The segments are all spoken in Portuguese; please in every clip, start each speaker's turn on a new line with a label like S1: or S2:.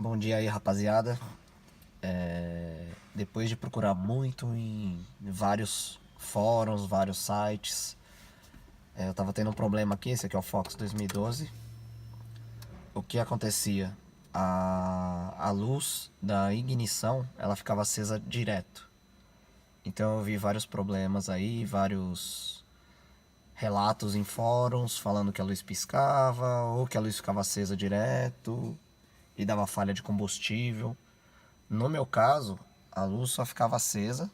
S1: Bom dia aí, rapaziada. Depois de procurar muito em vários fóruns, vários sites, eu tava tendo um problema aqui. Esse aqui é o Fox 2012. O que acontecia? A luz da ignição, ela ficava acesa direto. Então eu vi vários problemas aí, vários relatos em fóruns falando que a luz piscava ou que a luz ficava acesa direto e dava falha de combustível. No meu caso, a luz só ficava acesa,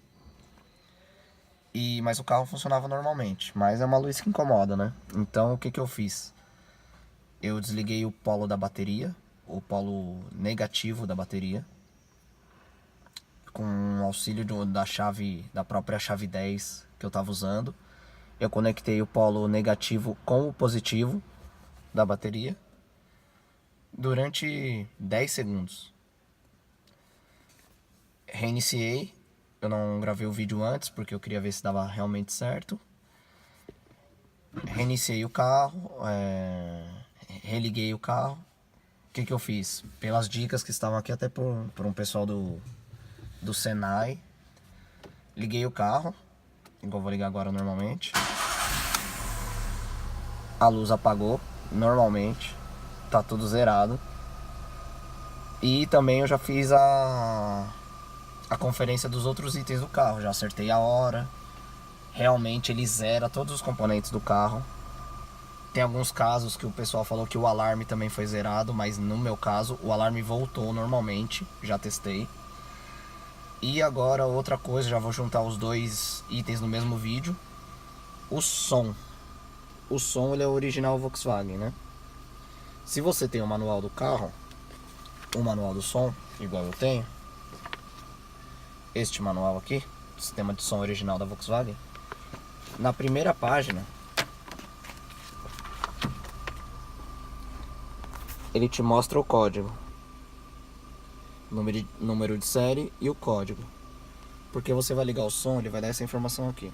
S1: mas o carro funcionava normalmente. Mas é uma luz que incomoda, né? Então o que eu fiz? Eu desliguei o polo da bateria, o polo negativo da bateria, com o auxílio da chave, da própria chave 10 que eu estava usando. Eu conectei o polo negativo com o positivo da bateria durante 10 segundos. Reiniciei. Eu não gravei o vídeo antes porque eu queria ver se dava realmente certo. Reiniciei o carro, religuei o carro. O que eu fiz? Pelas dicas que estavam aqui até por um pessoal do Senai, liguei o carro, igual eu vou ligar agora normalmente. A luz apagou normalmente, tá tudo zerado. E também eu já fiz a conferência dos outros itens do carro, já acertei a hora. Realmente ele zera todos os componentes do carro. Tem alguns casos que o pessoal falou que o alarme também foi zerado, mas no meu caso o alarme voltou normalmente, já testei. E agora outra coisa, já vou juntar os dois itens no mesmo vídeo. O som. O som ele é original Volkswagen, né? Se você tem o manual do carro, o manual do som, igual eu tenho, este manual aqui, sistema de som original da Volkswagen, na primeira página ele te mostra o código, número de série e o código. Porque você vai ligar o som, ele vai dar essa informação aqui.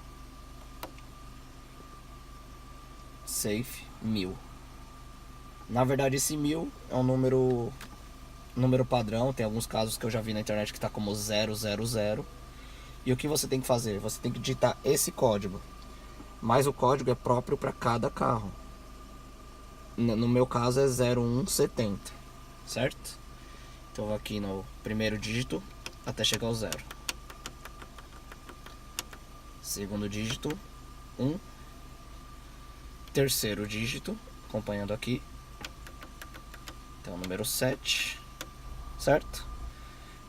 S1: Safe 1000. Na verdade esse 1000 é um número padrão. Tem alguns casos que eu já vi na internet que está como 000. E o que você tem que fazer? Você tem que digitar esse código. Mas o código é próprio para cada carro. No meu caso é 0170, certo? Então aqui no primeiro dígito até chegar ao 0. Segundo dígito 1. Terceiro dígito, acompanhando aqui. Então número 7, certo?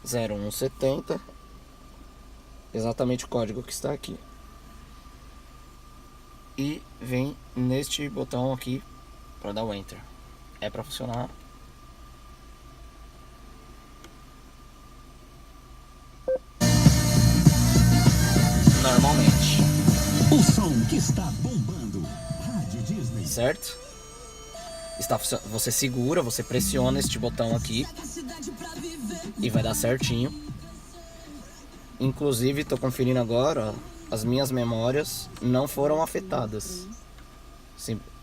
S1: 0170. Exatamente o código que está aqui. E vem neste botão aqui para dar o Enter. É para funcionar. Normalmente.
S2: O som que está bombando. Rádio Disney.
S1: Certo? Você segura, você pressiona este botão aqui e vai dar certinho. Inclusive, estou conferindo agora, as minhas memórias não foram afetadas.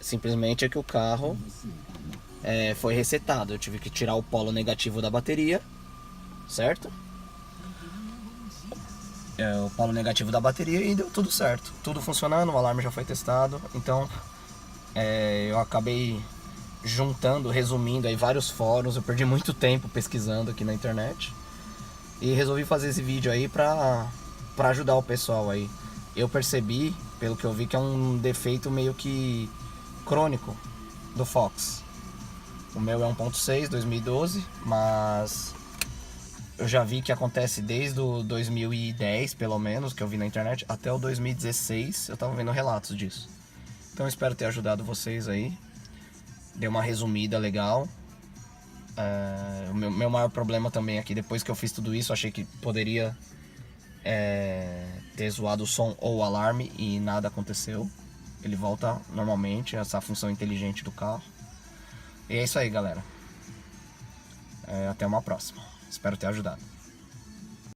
S1: Simplesmente é que o carro foi resetado. Eu tive que tirar o polo negativo da bateria, certo? O polo negativo da bateria e deu tudo certo. Tudo funcionando, o alarme já foi testado. Então, eu acabei juntando, resumindo aí vários fóruns. Eu perdi muito tempo pesquisando aqui na internet. E resolvi fazer esse vídeo aí pra ajudar o pessoal aí. Eu percebi, pelo que eu vi, que é um defeito meio que crônico do Fox. O meu é 1.6 2012, mas eu já vi que acontece desde o 2010, pelo menos, que eu vi na internet, até o 2016 eu tava vendo relatos disso. Então eu espero ter ajudado vocês aí. Deu uma resumida legal. O meu maior problema também aqui, depois que eu fiz tudo isso, achei que poderia ter zoado o som ou o alarme e nada aconteceu. Ele volta normalmente, essa função inteligente do carro. E é isso aí, galera. Até uma próxima. Espero ter ajudado.